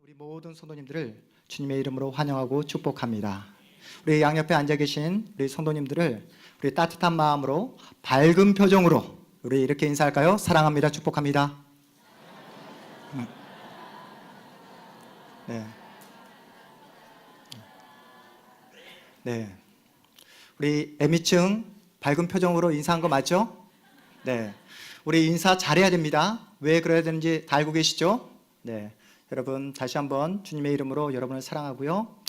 우리 모든 성도님들을 주님의 이름으로 환영하고 축복합니다. 우리 양옆에 앉아 계신 우리 성도님들을 우리 따뜻한 마음으로 밝은 표정으로 우리 이렇게 인사할까요? 사랑합니다. 축복합니다. 네. 네. 우리 M이층 밝은 표정으로 인사한 거 맞죠? 네. 우리 인사 잘해야 됩니다. 왜 그래야 되는지 다 알고 계시죠? 네. 여러분 다시 한번 주님의 이름으로 여러분을 사랑하고요.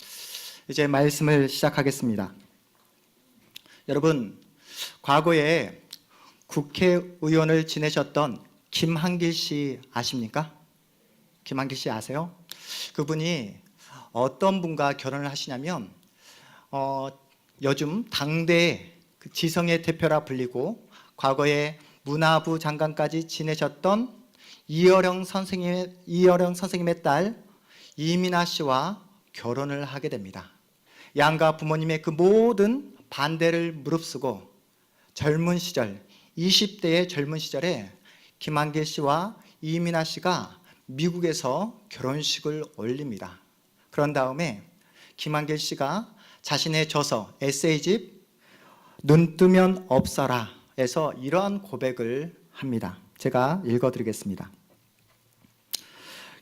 이제 말씀을 시작하겠습니다. 여러분, 과거에 국회의원을 지내셨던 김한길 씨 아십니까? 김한길 씨 아세요? 그분이 어떤 분과 결혼을 하시냐면 요즘 당대 지성의 대표라 불리고 과거에 문화부 장관까지 지내셨던 이어령 선생님의 딸 이민아 씨와 결혼을 하게 됩니다. 양가 부모님의 그 모든 반대를 무릅쓰고 젊은 시절, 20대의 젊은 시절에 김한길 씨와 이민아 씨가 미국에서 결혼식을 올립니다. 그런 다음에 김한길 씨가 자신의 저서, 에세이집 눈 뜨면 없어라에서 이러한 고백을 합니다. 제가 읽어드리겠습니다.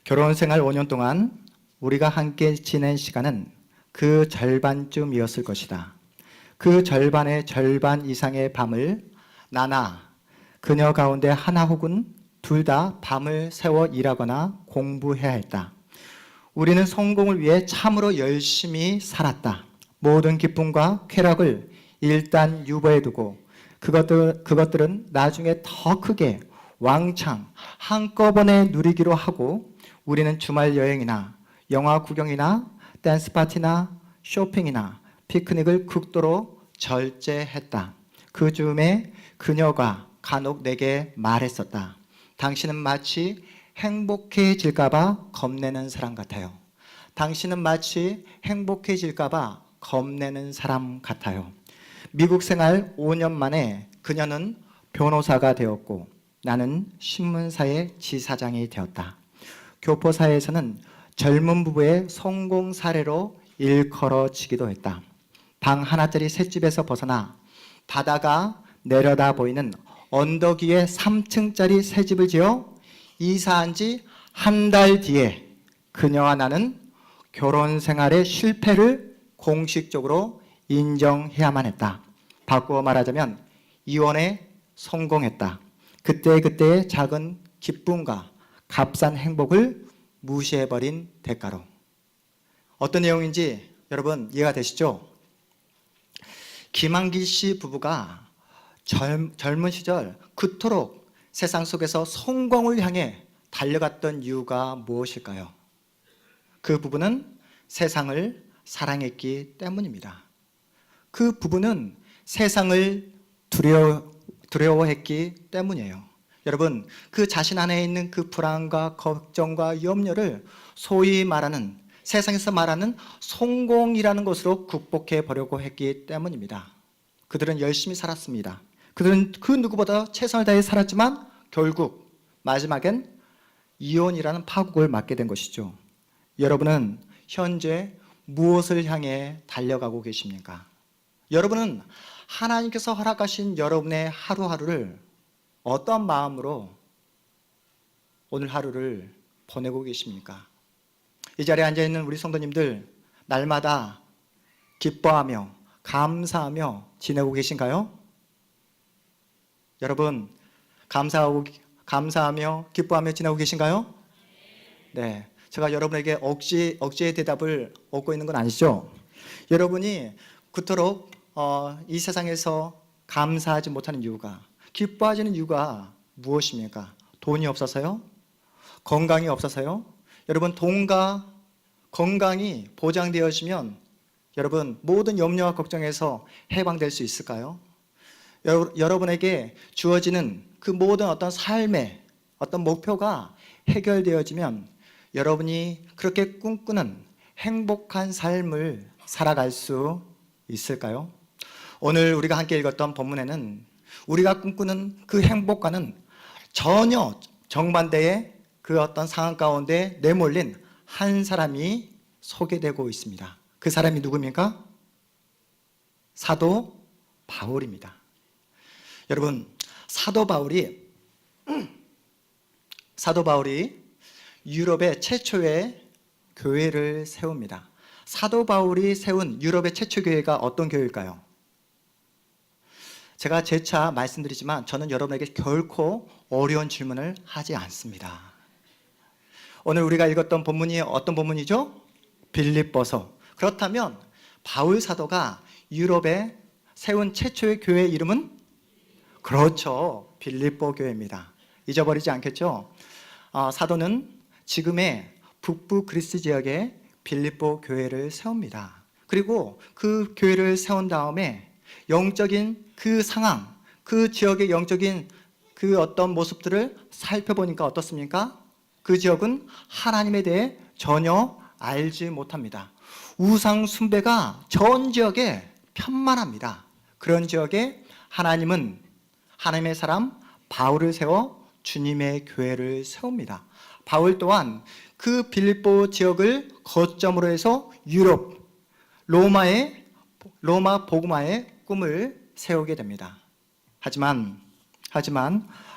결혼 생활 5년 동안 우리가 함께 지낸 시간은 그 절반쯤이었을 것이다. 그 절반의 절반 이상의 밤을 나나 그녀 가운데 하나 혹은 둘 다 밤을 새워 일하거나 공부해야 했다. 우리는 성공을 위해 참으로 열심히 살았다. 모든 기쁨과 쾌락을 일단 유보해두고 그것들은 나중에 더 크게 왕창 한꺼번에 누리기로 하고 우리는 주말 여행이나 영화 구경이나 댄스 파티나 쇼핑이나 피크닉을 극도로 절제했다. 그 즈음에 그녀가 간혹 내게 말했었다. 당신은 마치 행복해질까봐 겁내는 사람 같아요. 당신은 마치 행복해질까봐 겁내는 사람 같아요. 미국 생활 5년 만에 그녀는 변호사가 되었고 나는 신문사의 지사장이 되었다. 교포사회에서는 젊은 부부의 성공 사례로 일컬어지기도 했다. 방 하나짜리 셋집에서 벗어나 바다가 내려다 보이는 언덕 위에 3층짜리 새집을 지어 이사한 지 한 달 뒤에 그녀와 나는 결혼 생활의 실패를 공식적으로 인정해야만 했다. 바꾸어 말하자면 이혼에 성공했다. 그때의 작은 기쁨과 값싼 행복을 무시해버린 대가로. 어떤 내용인지 여러분 이해가 되시죠? 김한길 씨 부부가 젊은 시절 그토록 세상 속에서 성공을 향해 달려갔던 이유가 무엇일까요? 그 부부는 세상을 사랑했기 때문입니다. 그 부부는 세상을 두려워했기 때문이에요. 여러분, 그 자신 안에 있는 그 불안과 걱정과 염려를 소위 말하는 세상에서 말하는 성공이라는 것으로 극복해 보려고 했기 때문입니다. 그들은 열심히 살았습니다. 그들은 그 누구보다 최선을 다해 살았지만 결국 마지막엔 이혼이라는 파국을 맞게 된 것이죠. 여러분은 현재 무엇을 향해 달려가고 계십니까? 여러분은 하나님께서 허락하신 여러분의 하루하루를 어떤 마음으로 오늘 하루를 보내고 계십니까? 이 자리에 앉아있는 우리 성도님들 날마다 기뻐하며 감사하며 지내고 계신가요? 여러분 감사하며 기뻐하며 지내고 계신가요? 네, 제가 여러분에게 억지의 대답을 얻고 있는 건 아니죠? 여러분이 그토록 이 세상에서 감사하지 못하는 이유가, 기뻐하지는 이유가 무엇입니까? 돈이 없어서요? 건강이 없어서요? 여러분, 돈과 건강이 보장되어지면 여러분 모든 염려와 걱정에서 해방될 수 있을까요? 여러분에게 주어지는 그 모든 어떤 삶의 어떤 목표가 해결되어지면 여러분이 그렇게 꿈꾸는 행복한 삶을 살아갈 수 있을까요? 오늘 우리가 함께 읽었던 본문에는 우리가 꿈꾸는 그 행복과는 전혀 정반대의 그 어떤 상황 가운데 내몰린 한 사람이 소개되고 있습니다. 그 사람이 누굽니까? 사도 바울입니다. 여러분, 사도 바울이 유럽의 최초의 교회를 세웁니다. 사도 바울이 세운 유럽의 최초 교회가 어떤 교회일까요? 제가 재차 말씀드리지만 저는 여러분에게 결코 어려운 질문을 하지 않습니다. 오늘 우리가 읽었던 본문이 어떤 본문이죠? 빌립보서. 그렇다면 바울 사도가 유럽에 세운 최초의 교회 이름은? 그렇죠, 빌립보 교회입니다. 잊어버리지 않겠죠? 사도는 지금의 북부 그리스 지역에 빌립보 교회를 세웁니다. 그리고 그 교회를 세운 다음에 영적인 그 상황, 그 지역의 영적인 그 어떤 모습들을 살펴보니까 어떻습니까? 그 지역은 하나님에 대해 전혀 알지 못합니다. 우상 숭배가 전 지역에 편만합니다. 그런 지역에 하나님은 하나님의 사람 바울을 세워 주님의 교회를 세웁니다. 바울 또한 그 빌립보 지역을 거점으로 해서 유럽, 로마 복음화의 꿈을 세우게 됩니다. 하지만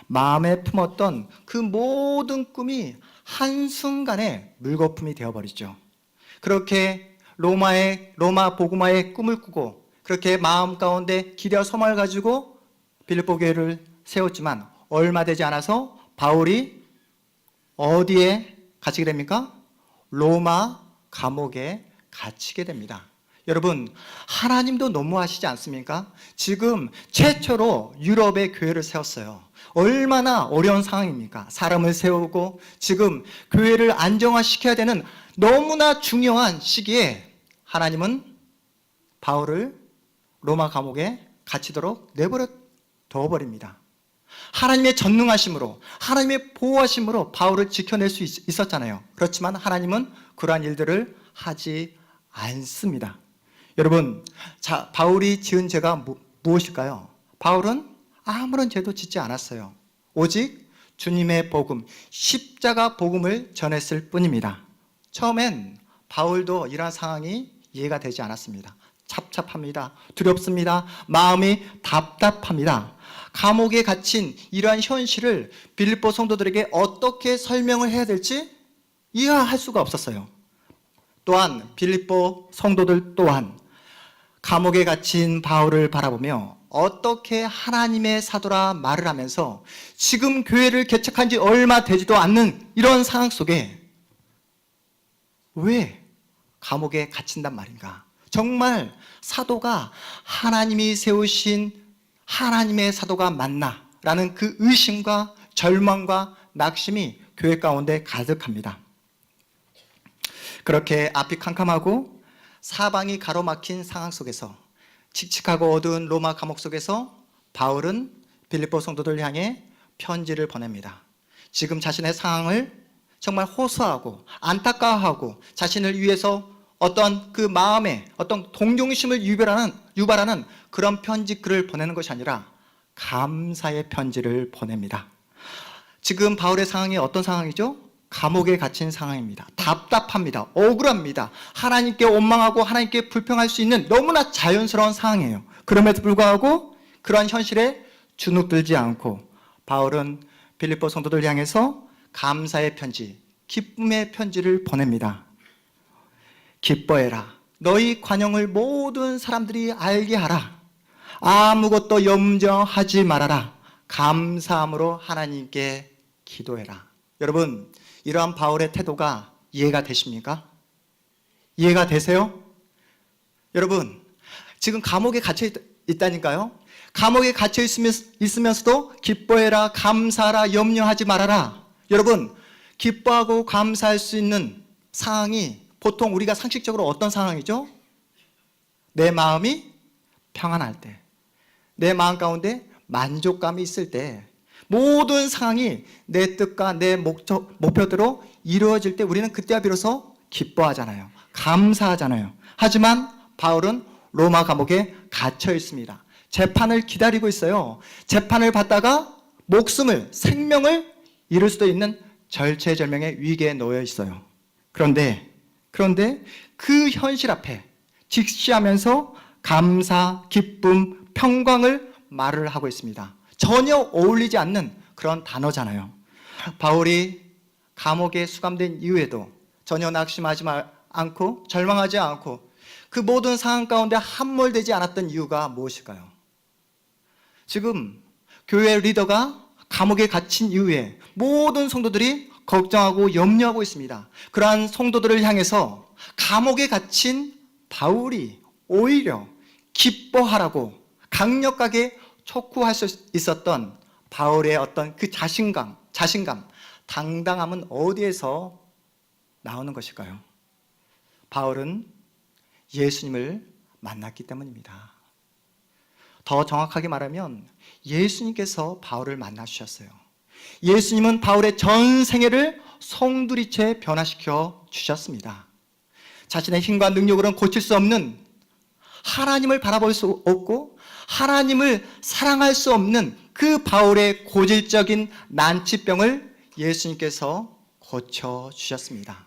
마음에 품었던 그 모든 꿈이 한순간에 물거품이 되어버리죠. 그렇게 로마 복음화의 꿈을 꾸고 그렇게 마음 가운데 기려 소망을 가지고 빌립보 교회를 세웠지만 얼마 되지 않아서 바울이 어디에 갇히게 됩니까? 로마 감옥에 갇히게 됩니다. 여러분, 하나님도 너무하시지 않습니까? 지금 최초로 유럽의 교회를 세웠어요. 얼마나 어려운 상황입니까? 사람을 세우고 지금 교회를 안정화시켜야 되는 너무나 중요한 시기에 하나님은 바울을 로마 감옥에 갇히도록 내버려 둬버립니다. 하나님의 전능하심으로, 하나님의 보호하심으로 바울을 지켜낼 수 있었잖아요. 그렇지만 하나님은 그러한 일들을 하지 않습니다. 여러분, 바울이 지은 죄가 무엇일까요? 바울은 아무런 죄도 짓지 않았어요. 오직 주님의 복음, 십자가 복음을 전했을 뿐입니다. 처음엔 바울도 이러한 상황이 이해가 되지 않았습니다. 답답합니다. 두렵습니다. 마음이 답답합니다. 감옥에 갇힌 이러한 현실을 빌립보 성도들에게 어떻게 설명을 해야 될지 이해할 수가 없었어요. 또한 빌립보 성도들 또한 감옥에 갇힌 바울을 바라보며 어떻게 하나님의 사도라 말을 하면서 지금 교회를 개척한 지 얼마 되지도 않는 이런 상황 속에 왜 감옥에 갇힌단 말인가? 정말 사도가 하나님이 세우신 하나님의 사도가 맞나? 라는 그 의심과 절망과 낙심이 교회 가운데 가득합니다. 그렇게 앞이 캄캄하고 사방이 가로막힌 상황 속에서 칙칙하고 어두운 로마 감옥 속에서 바울은 빌립보 성도들 향해 편지를 보냅니다. 지금 자신의 상황을 정말 호소하고 안타까워하고 자신을 위해서 어떤 그 마음에 어떤 동정심을 유발하는 그런 편지 글을 보내는 것이 아니라 감사의 편지를 보냅니다. 지금 바울의 상황이 어떤 상황이죠? 감옥에 갇힌 상황입니다. 답답합니다. 억울합니다. 하나님께 원망하고 하나님께 불평할 수 있는 너무나 자연스러운 상황이에요. 그럼에도 불구하고 그러한 현실에 주눅들지 않고 바울은 빌립보 성도들 향해서 감사의 편지, 기쁨의 편지를 보냅니다. 기뻐해라. 너희 관용을 모든 사람들이 알게 하라. 아무것도 염려하지 말아라. 감사함으로 하나님께 기도해라. 여러분, 이러한 바울의 태도가 이해가 되십니까? 이해가 되세요? 여러분, 지금 감옥에 갇혀 있다니까요. 감옥에 갇혀 있으면서도 기뻐해라, 감사하라, 염려하지 말아라. 여러분, 기뻐하고 감사할 수 있는 상황이 보통 우리가 상식적으로 어떤 상황이죠? 내 마음이 평안할 때, 내 마음 가운데 만족감이 있을 때, 모든 상황이 내 뜻과 내 목표대로 이루어질 때 우리는 그때야 비로소 기뻐하잖아요. 감사하잖아요. 하지만 바울은 로마 감옥에 갇혀 있습니다. 재판을 기다리고 있어요. 재판을 받다가 생명을 잃을 수도 있는 절체절명의 위기에 놓여 있어요. 그런데 그 현실 앞에 직시하면서 감사, 기쁨, 평강을 말을 하고 있습니다. 전혀 어울리지 않는 그런 단어잖아요. 바울이 감옥에 수감된 이후에도 전혀 낙심하지 않고 절망하지 않고 그 모든 상황 가운데 함몰되지 않았던 이유가 무엇일까요? 지금 교회 리더가 감옥에 갇힌 이후에 모든 성도들이 걱정하고 염려하고 있습니다. 그러한 성도들을 향해서 감옥에 gat힌 바울이 오히려 기뻐하라고 강력하게 촉구할 수 있었던 바울의 어떤 그 자신감, 당당함은 어디에서 나오는 것일까요? 바울은 예수님을 만났기 때문입니다. 더 정확하게 말하면 예수님께서 바울을 만나주셨어요. 예수님은 바울의 전 생애를 송두리째 변화시켜 주셨습니다. 자신의 힘과 능력으로는 고칠 수 없는, 하나님을 바라볼 수 없고 하나님을 사랑할 수 없는 그 바울의 고질적인 난치병을 예수님께서 고쳐주셨습니다.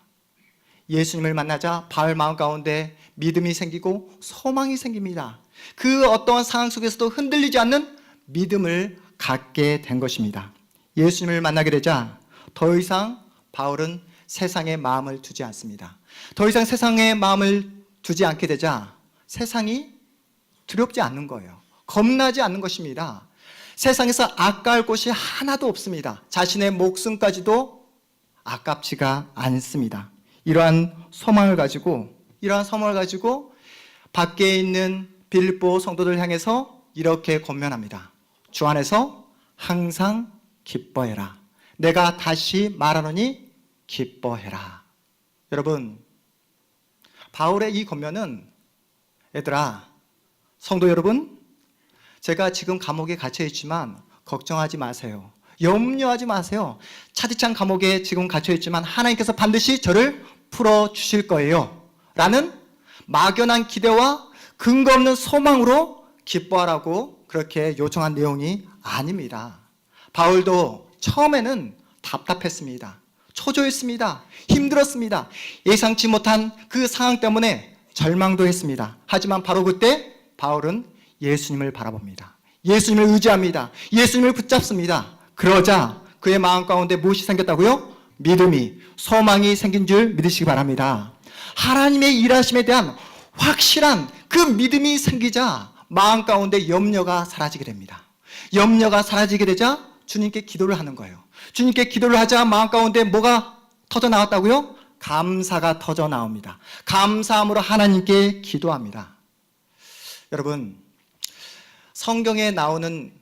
예수님을 만나자 바울 마음 가운데 믿음이 생기고 소망이 생깁니다. 그 어떠한 상황 속에서도 흔들리지 않는 믿음을 갖게 된 것입니다. 예수님을 만나게 되자 더 이상 바울은 세상에 마음을 두지 않습니다. 더 이상 세상에 마음을 두지 않게 되자 세상이 두렵지 않는 거예요. 겁나지 않는 것입니다. 세상에서 아까울 곳이 하나도 없습니다. 자신의 목숨까지도 아깝지가 않습니다. 이러한 소망을 가지고 밖에 있는 빌립보 성도들 향해서 이렇게 권면합니다. 주 안에서 항상 기뻐해라. 내가 다시 말하노니 기뻐해라. 여러분, 바울의 이 권면은, 얘들아, 성도 여러분, 제가 지금 감옥에 갇혀 있지만 걱정하지 마세요. 염려하지 마세요. 차디찬 감옥에 지금 갇혀 있지만 하나님께서 반드시 저를 풀어주실 거예요. 라는 막연한 기대와 근거 없는 소망으로 기뻐하라고 그렇게 요청한 내용이 아닙니다. 바울도 처음에는 답답했습니다. 초조했습니다. 힘들었습니다. 예상치 못한 그 상황 때문에 절망도 했습니다. 하지만 바로 그때 바울은 예수님을 바라봅니다. 예수님을 의지합니다. 예수님을 붙잡습니다. 그러자 그의 마음 가운데 무엇이 생겼다고요? 믿음이, 소망이 생긴 줄 믿으시기 바랍니다. 하나님의 일하심에 대한 확실한 그 믿음이 생기자 마음 가운데 염려가 사라지게 됩니다. 염려가 사라지게 되자 주님께 기도를 하는 거예요. 주님께 기도를 하자 마음 가운데 뭐가 터져 나왔다고요? 감사가 터져 나옵니다. 감사함으로 하나님께 기도합니다. 여러분, 성경에 나오는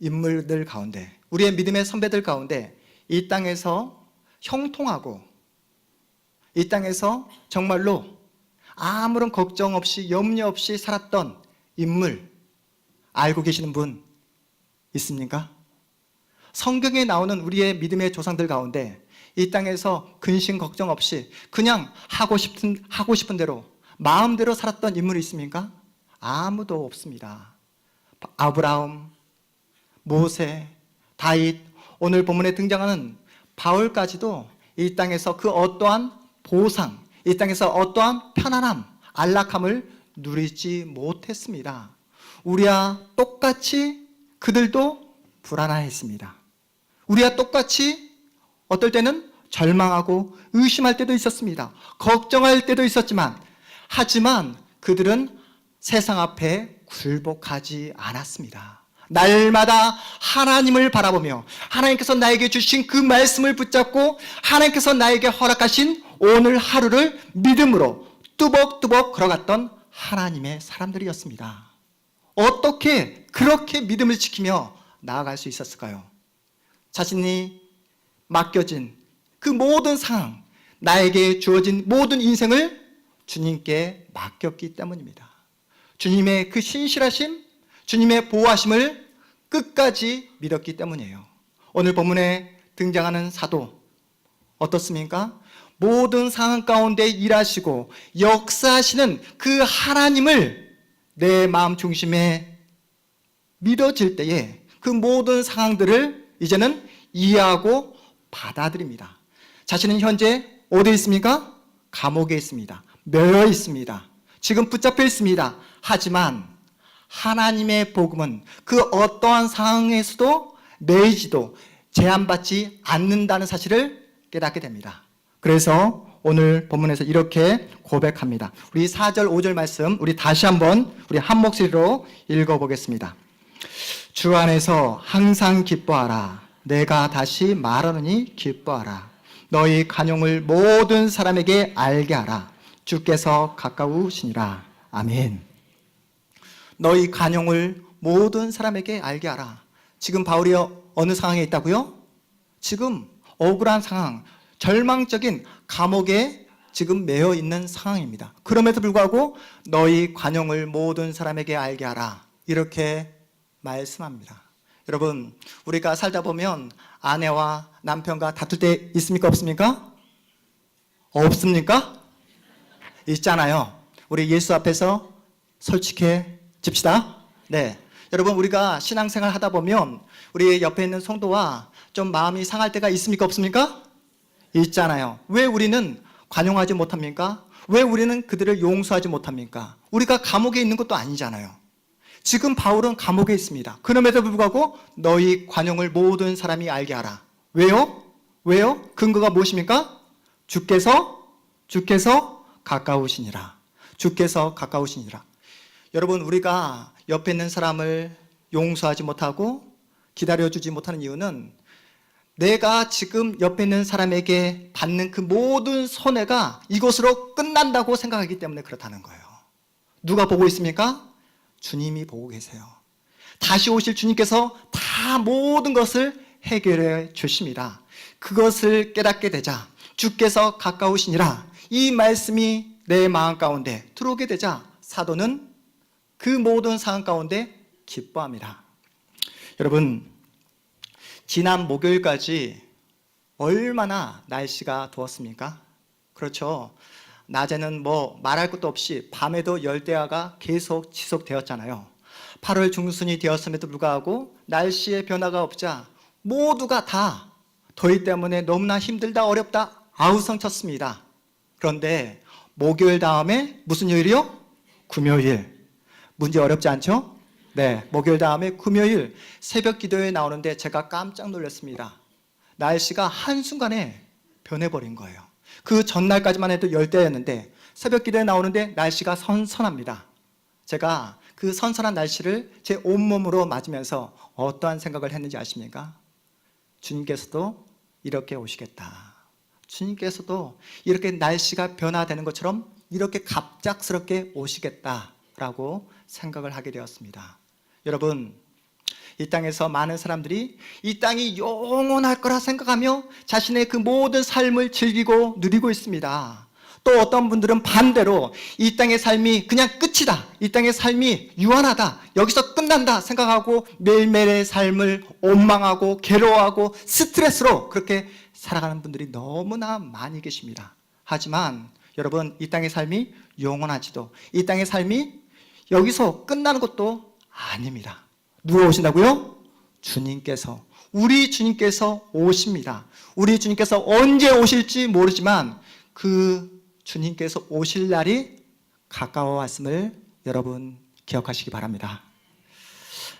인물들 가운데, 우리의 믿음의 선배들 가운데 이 땅에서 형통하고 이 땅에서 정말로 아무런 걱정 없이 염려 없이 살았던 인물 알고 계시는 분 있습니까? 성경에 나오는 우리의 믿음의 조상들 가운데 이 땅에서 근심 걱정 없이 그냥 하고 싶은 대로 마음대로 살았던 인물이 있습니까? 아무도 없습니다. 아브라함, 모세, 다윗, 오늘 본문에 등장하는 바울까지도 이 땅에서 그 어떠한 보상, 이 땅에서 어떠한 편안함, 안락함을 누리지 못했습니다. 우리와 똑같이 그들도 불안해했습니다. 우리와 똑같이 어떨 때는 절망하고 의심할 때도 있었습니다. 걱정할 때도 있었지만, 하지만 그들은 세상 앞에 굴복하지 않았습니다. 날마다 하나님을 바라보며 하나님께서 나에게 주신 그 말씀을 붙잡고 하나님께서 나에게 허락하신 오늘 하루를 믿음으로 뚜벅뚜벅 걸어갔던 하나님의 사람들이었습니다. 어떻게 그렇게 믿음을 지키며 나아갈 수 있었을까요? 자신이 맡겨진 그 모든 상황, 나에게 주어진 모든 인생을 주님께 맡겼기 때문입니다. 주님의 그 신실하심, 주님의 보호하심을 끝까지 믿었기 때문이에요. 오늘 본문에 등장하는 사도 어떻습니까? 모든 상황 가운데 일하시고 역사하시는 그 하나님을 내 마음 중심에 믿어질 때에 그 모든 상황들을 이제는 이해하고 받아들입니다. 자신은 현재 어디에 있습니까? 감옥에 있습니다. 매여 있습니다. 지금 붙잡혀 있습니다. 하지만 하나님의 복음은 그 어떠한 상황에서도 매이지도 제한받지 않는다는 사실을 깨닫게 됩니다. 그래서 오늘 본문에서 이렇게 고백합니다. 우리 4절 5절 말씀 우리 다시 한번 우리 한 목소리로 읽어보겠습니다. 주 안에서 항상 기뻐하라. 내가 다시 말하노니 기뻐하라. 너희 간용을 모든 사람에게 알게 하라. 주께서 가까우시니라. 아멘. 너희 간용을 모든 사람에게 알게 하라. 지금 바울이 어느 상황에 있다고요? 지금 억울한 상황, 절망적인 감옥에 지금 매여 있는 상황입니다. 그럼에도 불구하고 너희 관용을 모든 사람에게 알게 하라. 이렇게 말씀합니다. 여러분, 우리가 살다 보면 아내와 남편과 다툴 때 있습니까? 없습니까? 없습니까? 있잖아요. 우리 예수 앞에서 솔직해집시다. 네. 여러분, 우리가 신앙생활 하다 보면 우리 옆에 있는 성도와 좀 마음이 상할 때가 있습니까? 없습니까? 있잖아요. 왜 우리는 관용하지 못합니까? 왜 우리는 그들을 용서하지 못합니까? 우리가 감옥에 있는 것도 아니잖아요. 지금 바울은 감옥에 있습니다. 그럼에도 불구하고 너희 관용을 모든 사람이 알게 하라. 왜요? 왜요? 근거가 무엇입니까? 주께서 가까우시니라. 주께서 가까우시니라. 여러분, 우리가 옆에 있는 사람을 용서하지 못하고 기다려주지 못하는 이유는 내가 지금 옆에 있는 사람에게 받는 그 모든 손해가 이것으로 끝난다고 생각하기 때문에 그렇다는 거예요. 누가 보고 있습니까? 주님이 보고 계세요. 다시 오실 주님께서 다 모든 것을 해결해 주십니다. 그것을 깨닫게 되자 주께서 가까우시니라 이 말씀이 내 마음 가운데 들어오게 되자 사도는 그 모든 상황 가운데 기뻐합니다. 여러분, 지난 목요일까지 얼마나 날씨가 더웠습니까? 그렇죠. 낮에는 뭐 말할 것도 없이 밤에도 열대야가 계속 지속되었잖아요. 8월 중순이 되었음에도 불구하고 날씨의 변화가 없자 모두가 다 더위 때문에 너무나 힘들다 어렵다 아우성쳤습니다. 그런데 목요일 다음에 무슨 요일이요? 금요일. 문제 어렵지 않죠? 네, 목요일 다음에 금요일 새벽 기도에 나오는데 제가 깜짝 놀랐습니다. 날씨가 한순간에 변해버린 거예요. 그 전날까지만 해도 열대였는데 새벽 기도에 나오는데 날씨가 선선합니다. 제가 그 선선한 날씨를 제 온몸으로 맞으면서 어떠한 생각을 했는지 아십니까? 주님께서도 이렇게 오시겠다. 주님께서도 이렇게 날씨가 변화되는 것처럼 이렇게 갑작스럽게 오시겠다라고 생각을 하게 되었습니다. 여러분, 이 땅에서 많은 사람들이 이 땅이 영원할 거라 생각하며 자신의 그 모든 삶을 즐기고 누리고 있습니다. 또 어떤 분들은 반대로 이 땅의 삶이 그냥 끝이다. 이 땅의 삶이 유한하다. 여기서 끝난다 생각하고 매일매일의 삶을 원망하고 괴로워하고 스트레스로 그렇게 살아가는 분들이 너무나 많이 계십니다. 하지만 여러분, 이 땅의 삶이 영원하지도 이 땅의 삶이 여기서 끝나는 것도 아닙니다. 누가 오신다고요? 주님께서, 우리 주님께서 오십니다. 우리 주님께서 언제 오실지 모르지만 그 주님께서 오실 날이 가까워 왔음을 여러분 기억하시기 바랍니다.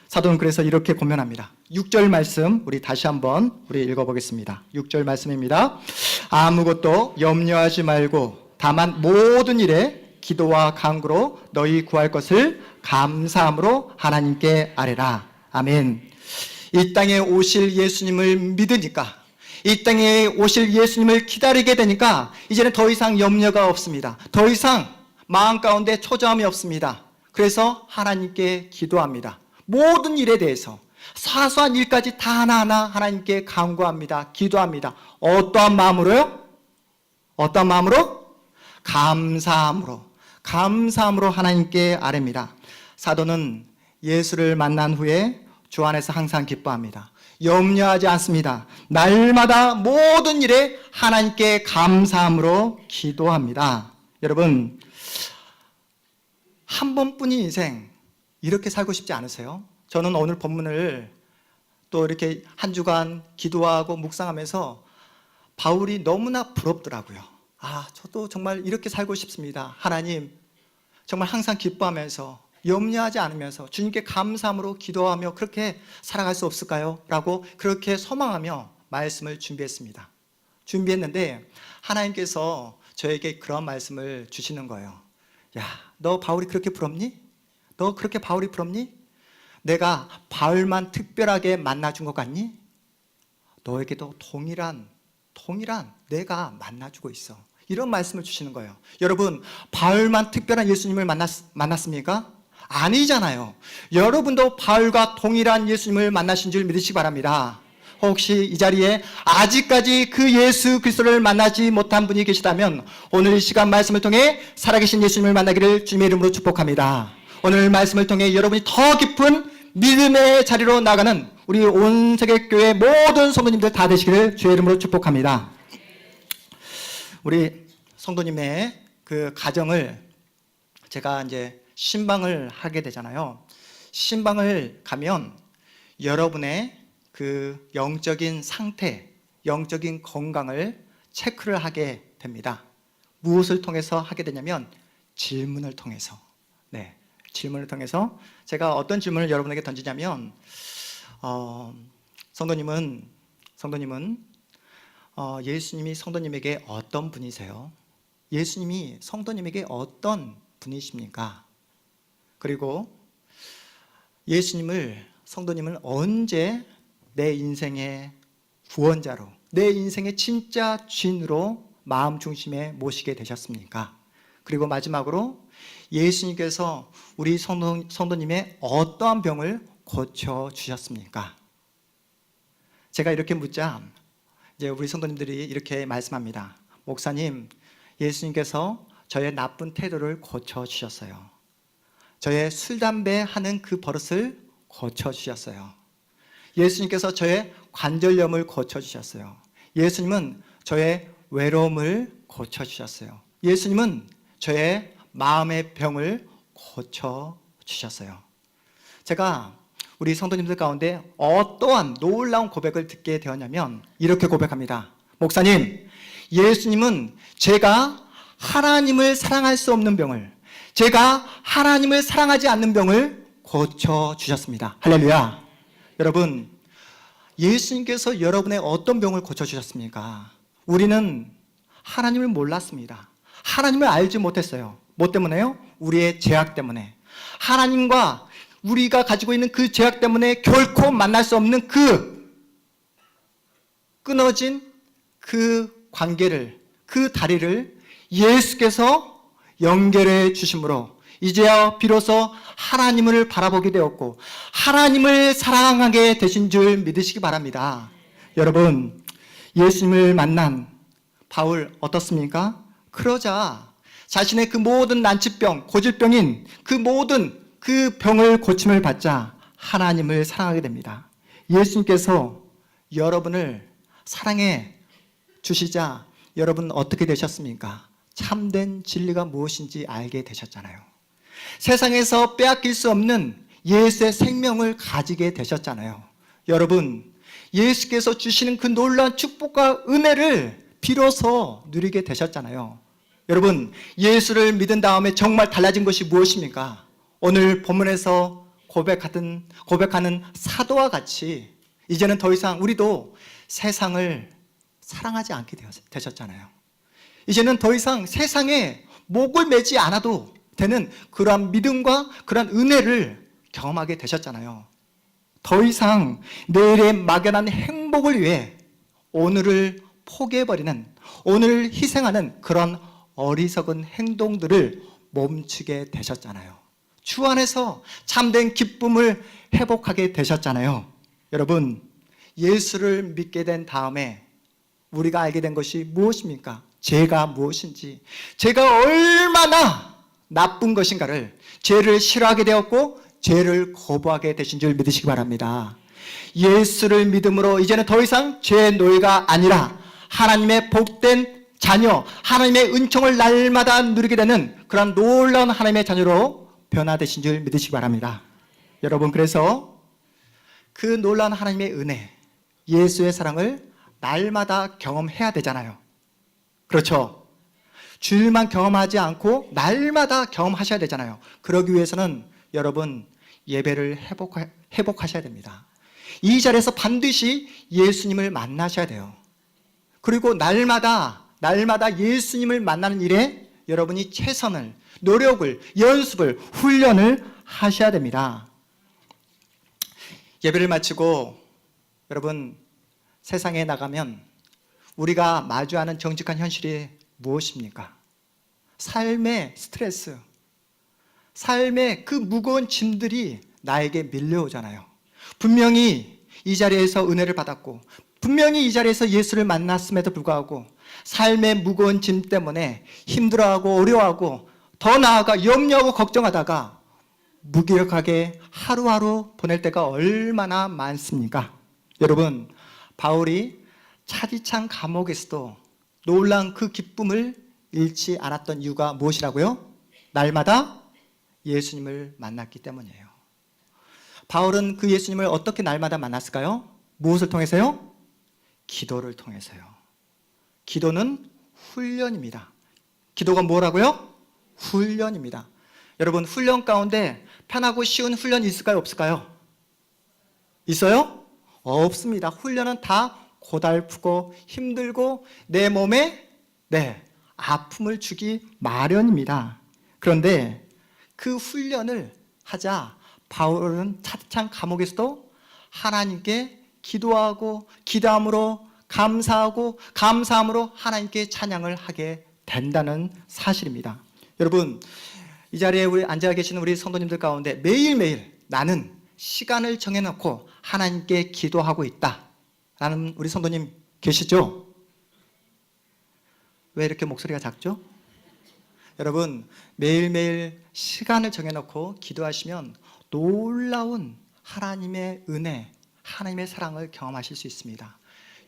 사도는 그래서 이렇게 고면합니다. 6절 말씀 우리 다시 한번 우리 읽어보겠습니다. 6절 말씀입니다. 아무것도 염려하지 말고 다만 모든 일에 기도와 간구로 너희 구할 것을 감사함으로 하나님께 아뢰라. 아멘. 이 땅에 오실 예수님을 믿으니까, 이 땅에 오실 예수님을 기다리게 되니까 이제는 더 이상 염려가 없습니다. 더 이상 마음 가운데 초조함이 없습니다. 그래서 하나님께 기도합니다. 모든 일에 대해서 사소한 일까지 다 하나하나 하나님께 간구합니다. 기도합니다. 어떠한 마음으로요? 어떠한 마음으로? 감사함으로 하나님께 아뢰입니다. 사도는 예수를 만난 후에 주 안에서 항상 기뻐합니다. 염려하지 않습니다. 날마다 모든 일에 하나님께 감사함으로 기도합니다. 여러분, 한 번뿐인 인생 이렇게 살고 싶지 않으세요? 저는 오늘 본문을 또 이렇게 한 주간 기도하고 묵상하면서 바울이 너무나 부럽더라고요. 저도 정말 이렇게 살고 싶습니다. 하나님, 정말 항상 기뻐하면서 염려하지 않으면서 주님께 감사함으로 기도하며 그렇게 살아갈 수 없을까요? 라고 그렇게 소망하며 말씀을 준비했습니다. 준비했는데 하나님께서 저에게 그런 말씀을 주시는 거예요. 야, 너 바울이 그렇게 부럽니? 너 그렇게 바울이 부럽니? 내가 바울만 특별하게 만나준 것 같니? 너에게도 동일한 내가 만나주고 있어. 이런 말씀을 주시는 거예요. 여러분, 바울만 특별한 예수님을 만났습니까? 아니잖아요. 여러분도 바울과 동일한 예수님을 만나신 줄 믿으시기 바랍니다. 혹시 이 자리에 아직까지 그 예수 그리스도를 만나지 못한 분이 계시다면 오늘 이 시간 말씀을 통해 살아계신 예수님을 만나기를 주님의 이름으로 축복합니다. 오늘 말씀을 통해 여러분이 더 깊은 믿음의 자리로 나가는 우리 온 세계 교회 모든 성도님들 다 되시기를 주의 이름으로 축복합니다. 우리 성도님의 그 가정을 제가 이제 신방을 하게 되잖아요. 신방을 가면 여러분의 그 영적인 상태, 영적인 건강을 체크를 하게 됩니다. 무엇을 통해서 하게 되냐면 질문을 통해서. 네, 질문을 통해서 제가 어떤 질문을 여러분에게 던지냐면 성도님은 예수님이 성도님에게 어떤 분이세요? 예수님이 성도님에게 어떤 분이십니까? 그리고 성도님을 언제 내 인생의 구원자로, 내 인생의 진짜 주인으로 마음 중심에 모시게 되셨습니까? 그리고 마지막으로 예수님께서 우리 성도님의 어떠한 병을 고쳐주셨습니까? 제가 이렇게 묻자 이제 우리 성도님들이 이렇게 말씀합니다. 목사님, 예수님께서 저의 나쁜 태도를 고쳐주셨어요. 저의 술, 담배 하는 그 버릇을 고쳐주셨어요. 예수님께서 저의 관절염을 고쳐주셨어요. 예수님은 저의 외로움을 고쳐주셨어요. 예수님은 저의 마음의 병을 고쳐주셨어요. 제가 우리 성도님들 가운데 어떠한 놀라운 고백을 듣게 되었냐면 이렇게 고백합니다. 목사님, 예수님은 제가 하나님을 사랑할 수 없는 병을, 제가 하나님을 사랑하지 않는 병을 고쳐주셨습니다. 할렐루야. 여러분, 예수님께서 여러분의 어떤 병을 고쳐주셨습니까? 우리는 하나님을 몰랐습니다. 하나님을 알지 못했어요. 뭐 때문에요? 우리의 죄악 때문에. 하나님과 우리가 가지고 있는 그 죄악 때문에 결코 만날 수 없는 그 끊어진 그 관계를, 그 다리를 예수께서 연결해 주심으로 이제야 비로소 하나님을 바라보게 되었고 하나님을 사랑하게 되신 줄 믿으시기 바랍니다. 여러분, 예수님을 만난 바울 어떻습니까? 그러자 자신의 그 모든 난치병, 고질병인 그 모든 그 병을 고침을 받자 하나님을 사랑하게 됩니다. 예수님께서 여러분을 사랑해 주시자 여러분 어떻게 되셨습니까? 참된 진리가 무엇인지 알게 되셨잖아요. 세상에서 빼앗길 수 없는 예수의 생명을 가지게 되셨잖아요. 여러분, 예수께서 주시는 그 놀라운 축복과 은혜를 비로소 누리게 되셨잖아요. 여러분, 예수를 믿은 다음에 정말 달라진 것이 무엇입니까? 오늘 본문에서 고백하는 사도와 같이 이제는 더 이상 우리도 세상을 사랑하지 않게 되셨잖아요. 이제는 더 이상 세상에 목을 매지 않아도 되는 그러한 믿음과 그러한 은혜를 경험하게 되셨잖아요. 더 이상 내일의 막연한 행복을 위해 오늘을 포기해버리는, 오늘을 희생하는 그런 어리석은 행동들을 멈추게 되셨잖아요. 주 안에서 참된 기쁨을 회복하게 되셨잖아요. 여러분, 예수를 믿게 된 다음에 우리가 알게 된 것이 무엇입니까? 죄가 무엇인지, 죄가 얼마나 나쁜 것인가를, 죄를 싫어하게 되었고 죄를 거부하게 되신 줄 믿으시기 바랍니다. 예수를 믿음으로 이제는 더 이상 죄의 노예가 아니라 하나님의 복된 자녀, 하나님의 은총을 날마다 누리게 되는 그런 놀라운 하나님의 자녀로 변화되신 줄 믿으시기 바랍니다. 여러분, 그래서 그 놀라운 하나님의 은혜, 예수의 사랑을 날마다 경험해야 되잖아요. 그렇죠? 주일만 경험하지 않고 날마다 경험하셔야 되잖아요. 그러기 위해서는 여러분 예배를 회복하셔야 됩니다. 이 자리에서 반드시 예수님을 만나셔야 돼요. 그리고 날마다 예수님을 만나는 일에 여러분이 최선을, 노력을, 연습을, 훈련을 하셔야 됩니다. 예배를 마치고 여러분 세상에 나가면 우리가 마주하는 정직한 현실이 무엇입니까? 삶의 스트레스, 삶의 그 무거운 짐들이 나에게 밀려오잖아요. 분명히 이 자리에서 은혜를 받았고 분명히 이 자리에서 예수를 만났음에도 불구하고 삶의 무거운 짐 때문에 힘들어하고 어려워하고 더 나아가 염려하고 걱정하다가 무기력하게 하루하루 보낼 때가 얼마나 많습니까? 여러분, 바울이 차디찬 감옥에서도 놀라운 그 기쁨을 잃지 않았던 이유가 무엇이라고요? 날마다 예수님을 만났기 때문이에요. 바울은 그 예수님을 어떻게 날마다 만났을까요? 무엇을 통해서요? 기도를 통해서요. 기도는 훈련입니다. 기도가 뭐라고요? 훈련입니다. 여러분, 훈련 가운데 편하고 쉬운 훈련이 있을까요? 없을까요? 있어요? 없습니다. 훈련은 다 고달프고 힘들고 내 몸에 아픔을 주기 마련입니다. 그런데 그 훈련을 하자 바울은 차디찬 감옥에서도 하나님께 기도하고 기도함으로 감사하고 감사함으로 하나님께 찬양을 하게 된다는 사실입니다. 여러분, 이 자리에 우리 앉아 계시는 우리 성도님들 가운데 매일매일 나는 시간을 정해놓고 하나님께 기도하고 있다 라는 우리 성도님 계시죠? 왜 이렇게 목소리가 작죠? 여러분, 매일매일 시간을 정해놓고 기도하시면 놀라운 하나님의 은혜, 하나님의 사랑을 경험하실 수 있습니다.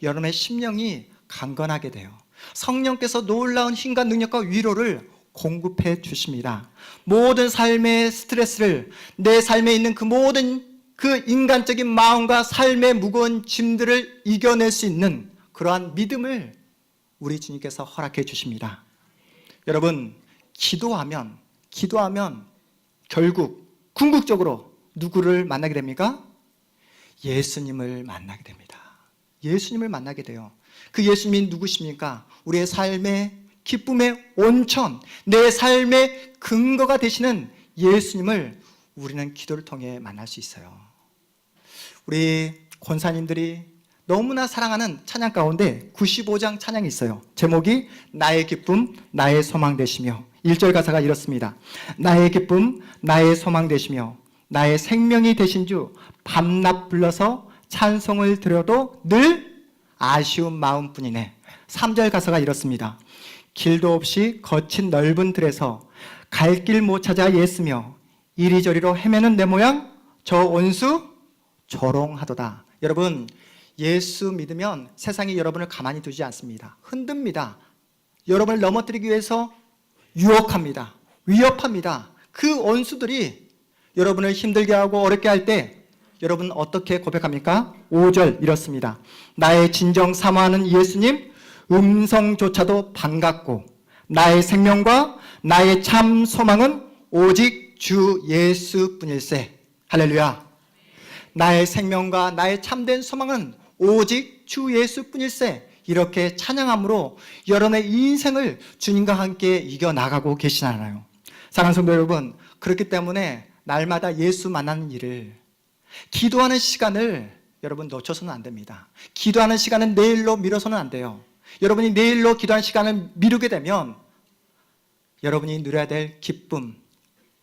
여러분의 심령이 강건하게 돼요. 성령께서 놀라운 힘과 능력과 위로를 공급해 주십니다. 모든 삶의 스트레스를, 내 삶에 있는 그 모든 그 인간적인 마음과 삶의 무거운 짐들을 이겨낼 수 있는 그러한 믿음을 우리 주님께서 허락해 주십니다. 여러분, 기도하면 결국 궁극적으로 누구를 만나게 됩니까? 예수님을 만나게 됩니다. 예수님을 만나게 돼요. 그 예수님이 누구십니까? 우리의 삶의 기쁨의 온천, 내 삶의 근거가 되시는 예수님을 우리는 기도를 통해 만날 수 있어요. 우리 권사님들이 너무나 사랑하는 찬양 가운데 95장 찬양이 있어요. 제목이 나의 기쁨, 나의 소망 되시며 1절 가사가 이렇습니다. 나의 기쁨, 나의 소망 되시며 나의 생명이 되신 주 밤낮 불러서 찬송을 드려도 늘 아쉬운 마음뿐이네. 3절 가사가 이렇습니다. 길도 없이 거친 넓은 들에서 갈 길 못 찾아 애쓰며 이리저리로 헤매는 내 모양 저 온수 조롱하도다. 여러분, 예수 믿으면 세상이 여러분을 가만히 두지 않습니다. 흔듭니다. 여러분을 넘어뜨리기 위해서 유혹합니다. 위협합니다. 그 원수들이 여러분을 힘들게 하고 어렵게 할 때 여러분 어떻게 고백합니까? 5절 이렇습니다. 나의 진정 사모하는 예수님 음성조차도 반갑고 나의 생명과 나의 참 소망은 오직 주 예수뿐일세. 할렐루야. 나의 생명과 나의 참된 소망은 오직 주 예수뿐일세. 이렇게 찬양함으로 여러분의 인생을 주님과 함께 이겨나가고 계시잖아요. 사랑하는 성도 여러분, 그렇기 때문에 날마다 예수 만나는 일을, 기도하는 시간을 여러분 놓쳐서는 안 됩니다. 기도하는 시간은 내일로 미뤄서는 안 돼요. 여러분이 내일로 기도하는 시간을 미루게 되면 여러분이 누려야 될 기쁨,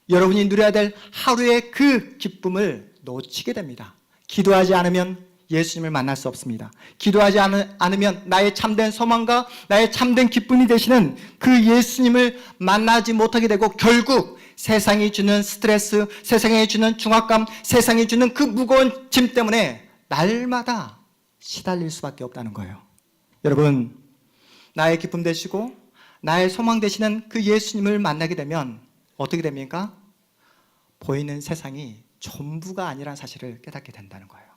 여러분이 누려야 될 하루의 그 기쁨을 놓치게 됩니다. 기도하지 않으면 예수님을 만날 수 없습니다. 기도하지 않으면 나의 참된 소망과 나의 참된 기쁨이 되시는 그 예수님을 만나지 못하게 되고 결국 세상이 주는 스트레스, 세상이 주는 중압감, 세상이 주는 그 무거운 짐 때문에 날마다 시달릴 수밖에 없다는 거예요. 여러분, 나의 기쁨 되시고 나의 소망 되시는 그 예수님을 만나게 되면 어떻게 됩니까? 보이는 세상이 전부가 아니라는 사실을 깨닫게 된다는 거예요.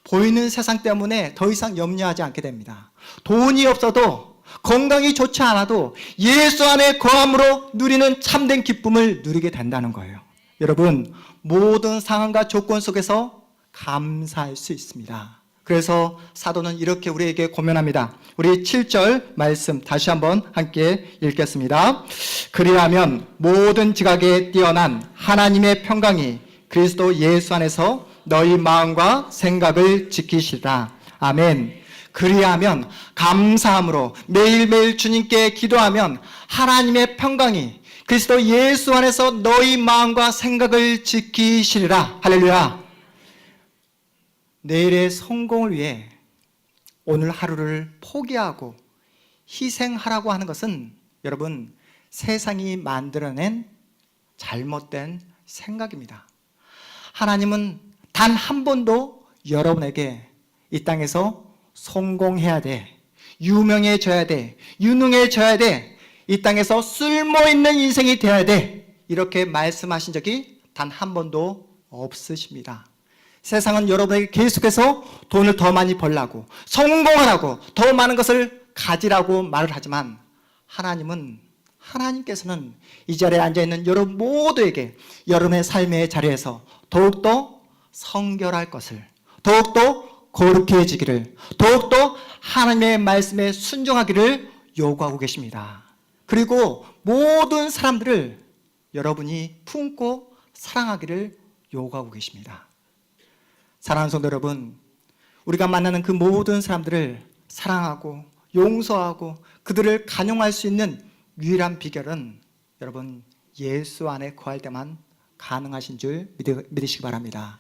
보이는 세상 때문에 더 이상 염려하지 않게 됩니다. 돈이 없어도 건강이 좋지 않아도 예수 안에 거함으로 누리는 참된 기쁨을 누리게 된다는 거예요. 여러분, 모든 상황과 조건 속에서 감사할 수 있습니다. 그래서 사도는 이렇게 우리에게 고면합니다. 우리 7절 말씀 다시 한번 함께 읽겠습니다. 그리하면 모든 지각에 뛰어난 하나님의 평강이 그리스도 예수 안에서 너희 마음과 생각을 지키시라. 아멘. 그리하면 감사함으로 매일매일 주님께 기도하면 하나님의 평강이 그리스도 예수 안에서 너희 마음과 생각을 지키시리라. 할렐루야. 내일의 성공을 위해 오늘 하루를 포기하고 희생하라고 하는 것은 여러분, 세상이 만들어낸 잘못된 생각입니다. 하나님은 단 한 번도 여러분에게 이 땅에서 성공해야 돼, 유명해져야 돼, 유능해져야 돼, 이 땅에서 쓸모있는 인생이 되어야 돼, 이렇게 말씀하신 적이 단 한 번도 없으십니다. 세상은 여러분에게 계속해서 돈을 더 많이 벌라고, 성공하라고, 더 많은 것을 가지라고 말을 하지만 하나님께서는 이 자리에 앉아있는 여러분 모두에게 여러분의 삶의 자리에서 더욱더 성결할 것을, 더욱더 거룩해지기를, 더욱더 하나님의 말씀에 순종하기를 요구하고 계십니다. 그리고 모든 사람들을 여러분이 품고 사랑하기를 요구하고 계십니다. 사랑하는 성도 여러분, 우리가 만나는 그 모든 사람들을 사랑하고 용서하고 그들을 간용할 수 있는 유일한 비결은 여러분, 예수 안에 거할 때만 가능하신 줄 믿으시기 바랍니다.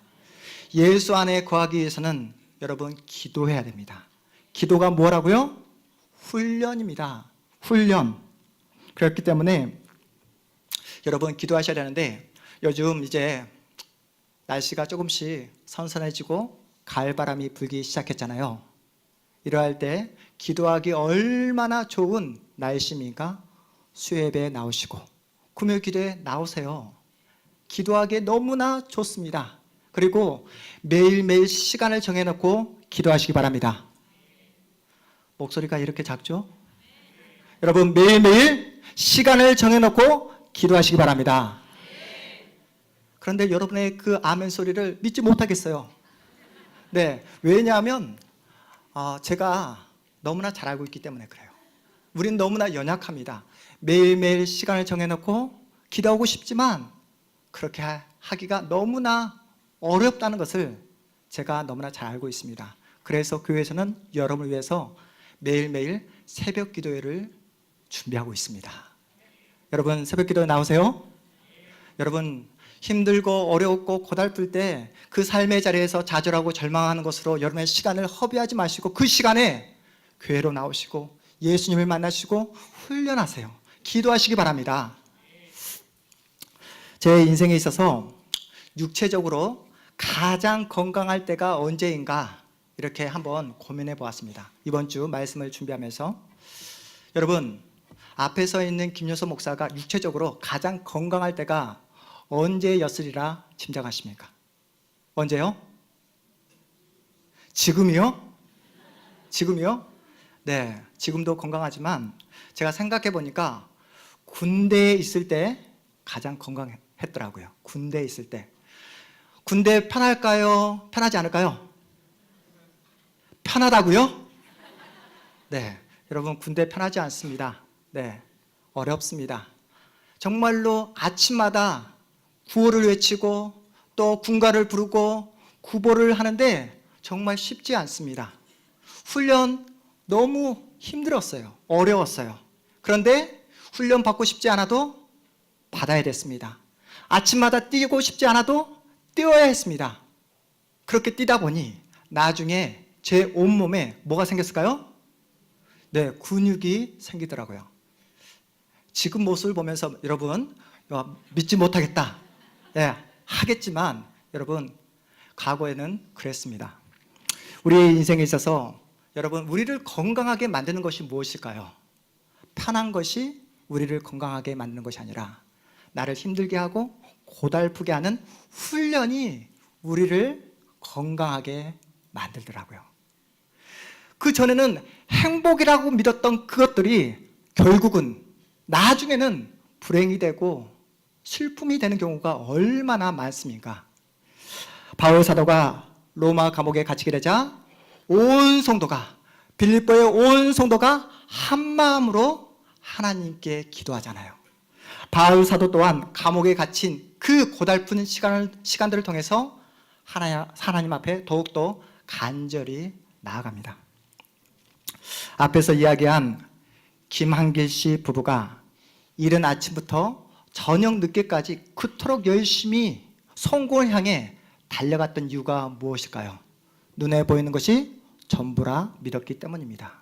예수 안에 거하기 위해서는 여러분, 기도해야 됩니다. 기도가 뭐라고요? 훈련입니다. 훈련. 그렇기 때문에 여러분, 기도하셔야 되는데 요즘 이제 날씨가 조금씩 선선해지고 가을바람이 불기 시작했잖아요. 이러할 때 기도하기 얼마나 좋은 날씨입니까? 수요예배에 나오시고 금요 기도에 나오세요. 기도하기에 너무나 좋습니다. 그리고 매일매일 시간을 정해놓고 기도하시기 바랍니다. 목소리가 이렇게 작죠? 여러분, 매일매일 시간을 정해놓고 기도하시기 바랍니다. 그런데 여러분의 그 아멘 소리를 믿지 못하겠어요. 네, 왜냐하면 제가 너무나 잘 알고 있기 때문에 그래요. 우린 너무나 연약합니다. 매일매일 시간을 정해놓고 기도하고 싶지만 그렇게 하기가 너무나 어렵다는 것을 제가 너무나 잘 알고 있습니다. 그래서 교회에서는 여러분을 위해서 매일매일 새벽 기도회를 준비하고 있습니다. 여러분, 새벽 기도회 나오세요? 여러분, 힘들고 어렵고 고달플 때 그 삶의 자리에서 좌절하고 절망하는 것으로 여러분의 시간을 허비하지 마시고 그 시간에 교회로 나오시고 예수님을 만나시고 훈련하세요. 기도하시기 바랍니다. 제 인생에 있어서 육체적으로 가장 건강할 때가 언제인가 이렇게 한번 고민해 보았습니다. 이번 주 말씀을 준비하면서 여러분, 앞에 서 있는 김여서 목사가 육체적으로 가장 건강할 때가 언제였으리라 짐작하십니까? 언제요? 지금이요? 지금이요? 네, 지금도 건강하지만 제가 생각해 보니까 군대에 있을 때 가장 건강했더라고요. 군대에 있을 때. 군대 편할까요? 편하지 않을까요? 편하다고요? 네, 여러분, 군대 편하지 않습니다. 네, 어렵습니다. 정말로 아침마다 구호를 외치고 또 군가를 부르고 구보를 하는데 정말 쉽지 않습니다. 훈련 너무 힘들었어요. 어려웠어요. 그런데 훈련 받고 싶지 않아도 받아야 됐습니다. 아침마다 뛰고 싶지 않아도 뛰어야 했습니다. 그렇게 뛰다 보니 나중에 제 온몸에 뭐가 생겼을까요? 네, 근육이 생기더라고요. 지금 모습을 보면서 여러분, 믿지 못하겠다. 네, 하겠지만 여러분, 과거에는 그랬습니다. 우리의 인생에 있어서 여러분, 우리를 건강하게 만드는 것이 무엇일까요? 편한 것이 우리를 건강하게 만드는 것이 아니라 나를 힘들게 하고 고달프게 하는 훈련이 우리를 건강하게 만들더라고요. 그 전에는 행복이라고 믿었던 그것들이 결국은 나중에는 불행이 되고 슬픔이 되는 경우가 얼마나 많습니까? 바울 사도가 로마 감옥에 갇히게 되자 온 성도가, 빌립보의 온 성도가 한 마음으로 하나님께 기도하잖아요. 바울 사도 또한 감옥에 갇힌 그 고달픈 시간들을 통해서 하나님 앞에 더욱더 간절히 나아갑니다. 앞에서 이야기한 김한길 씨 부부가 이른 아침부터 저녁 늦게까지 그토록 열심히 성공을 향해 달려갔던 이유가 무엇일까요? 눈에 보이는 것이 전부라 믿었기 때문입니다.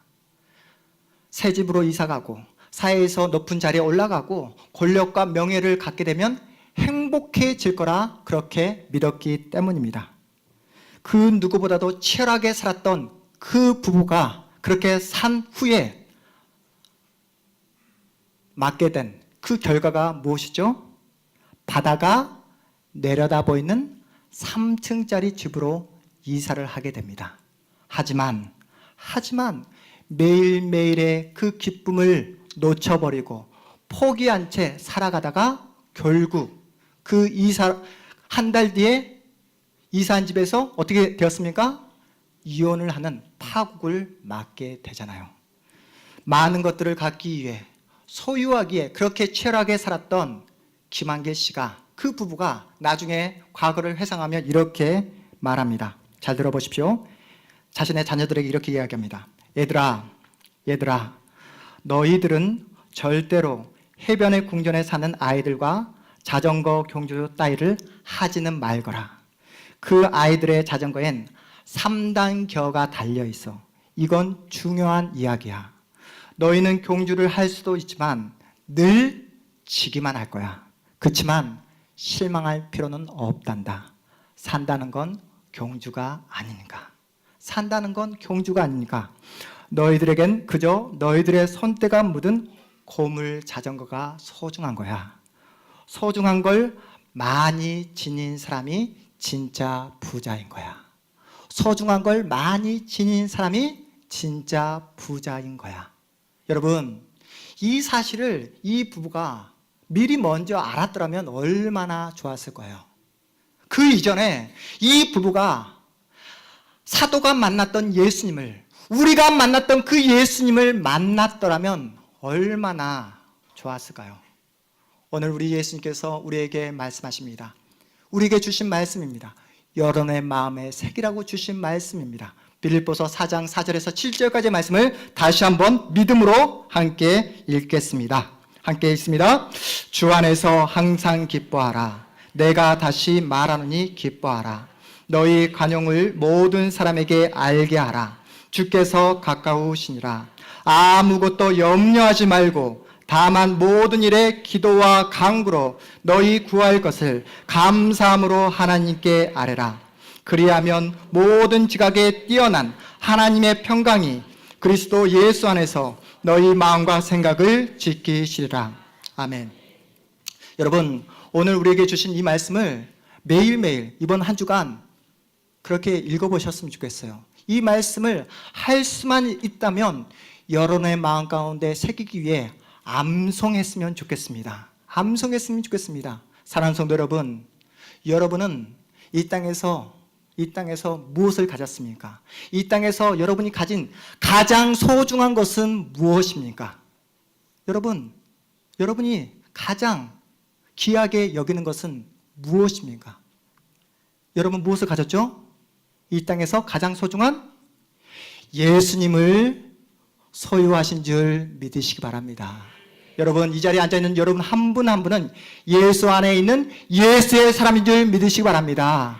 새 집으로 이사가고 사회에서 높은 자리에 올라가고 권력과 명예를 갖게 되면 행복해질 거라 그렇게 믿었기 때문입니다. 그 누구보다도 치열하게 살았던 그 부부가 그렇게 산 후에 맞게 된 그 결과가 무엇이죠? 바다가 내려다 보이는 3층짜리 집으로 이사를 하게 됩니다. 하지만 매일매일의 그 기쁨을 놓쳐버리고 포기한 채 살아가다가 결국 그 이사 한 달 뒤에 이사한 집에서 어떻게 되었습니까? 이혼을 하는 파국을 맞게 되잖아요. 많은 것들을 갖기 위해 소유하기에 그렇게 치열하게 살았던 김한길 씨가, 그 부부가 나중에 과거를 회상하며 이렇게 말합니다. 잘 들어보십시오. 자신의 자녀들에게 이렇게 이야기합니다. 얘들아, 너희들은 절대로 해변의 궁전에 사는 아이들과 자전거 경주 따위를 하지는 말거라. 그 아이들의 자전거엔 3단 겨가 달려있어. 이건 중요한 이야기야. 너희는 경주를 할 수도 있지만 늘 지기만 할 거야. 그렇지만 실망할 필요는 없단다. 산다는 건 경주가 아니니까. 너희들에겐 그저 너희들의 손때가 묻은 고물 자전거가 소중한 거야. 소중한 걸 많이 지닌 사람이 진짜 부자인 거야. 소중한 걸 많이 지닌 사람이 진짜 부자인 거야. 여러분, 이 사실을 이 부부가 미리 먼저 알았더라면 얼마나 좋았을 거예요. 그 이전에 이 부부가 사도가 만났던 예수님을, 우리가 만났던 그 예수님을 만났더라면 얼마나 좋았을까요? 오늘 우리 예수님께서 우리에게 말씀하십니다. 우리에게 주신 말씀입니다. 여러분의 마음에 새기라고 주신 말씀입니다. 빌립보서 4장 4절에서 7절까지의 말씀을 다시 한번 믿음으로 함께 읽겠습니다. 함께 읽습니다. 주 안에서 항상 기뻐하라. 내가 다시 말하노니 기뻐하라. 너희 관용을 모든 사람에게 알게 하라. 주께서 가까우시니라. 아무것도 염려하지 말고 다만 모든 일에 기도와 간구로 너희 구할 것을 감사함으로 하나님께 아뢰라. 그리하면 모든 지각에 뛰어난 하나님의 평강이 그리스도 예수 안에서 너희 마음과 생각을 지키시리라. 아멘. 여러분, 오늘 우리에게 주신 이 말씀을 매일매일 이번 한 주간 그렇게 읽어보셨으면 좋겠어요. 이 말씀을 할 수만 있다면 여러분의 마음 가운데 새기기 위해 암송했으면 좋겠습니다. 사랑하는 성도 여러분, 여러분은 이 땅에서 무엇을 가졌습니까? 이 땅에서 여러분이 가진 가장 소중한 것은 무엇입니까? 여러분이 가장 귀하게 여기는 것은 무엇입니까? 여러분 무엇을 가졌죠? 이 땅에서 가장 소중한 예수님을 소유하신 줄 믿으시기 바랍니다. 여러분, 이 자리에 앉아있는 여러분 한 분 한 분은 예수 안에 있는 예수의 사람인 줄 믿으시기 바랍니다.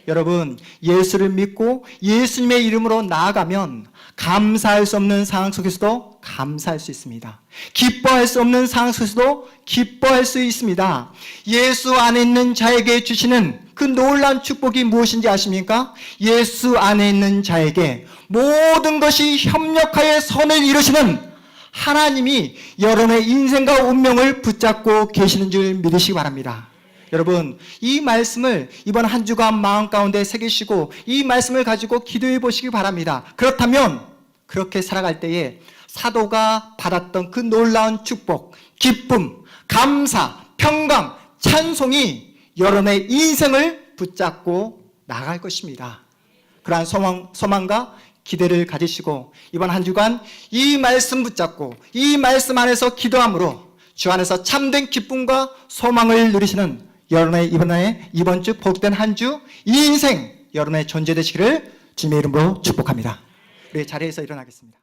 여러분, 예수를 믿고 예수님의 이름으로 나아가면 감사할 수 없는 상황 속에서도 감사할 수 있습니다. 기뻐할 수 없는 상황 속에서도 기뻐할 수 있습니다. 예수 안에 있는 자에게 주시는 그 놀라운 축복이 무엇인지 아십니까? 예수 안에 있는 자에게 모든 것이 협력하여 선을 이루시는 하나님이 여러분의 인생과 운명을 붙잡고 계시는 줄 믿으시기 바랍니다. 여러분, 이 말씀을 이번 한 주간 마음 가운데 새기시고 이 말씀을 가지고 기도해 보시기 바랍니다. 그렇다면 그렇게 살아갈 때에 사도가 받았던 그 놀라운 축복, 기쁨, 감사, 평강, 찬송이 여러분의 인생을 붙잡고 나갈 것입니다. 그러한 소망과 기대를 가지시고 이번 한 주간 이 말씀 붙잡고 이 말씀 안에서 기도함으로 주 안에서 참된 기쁨과 소망을 누리시는 여러분의 이번 주 복된 한 주 이 인생 여러분의 존재 되시기를 주님의 이름으로 축복합니다. 우리 자리에서 일어나겠습니다.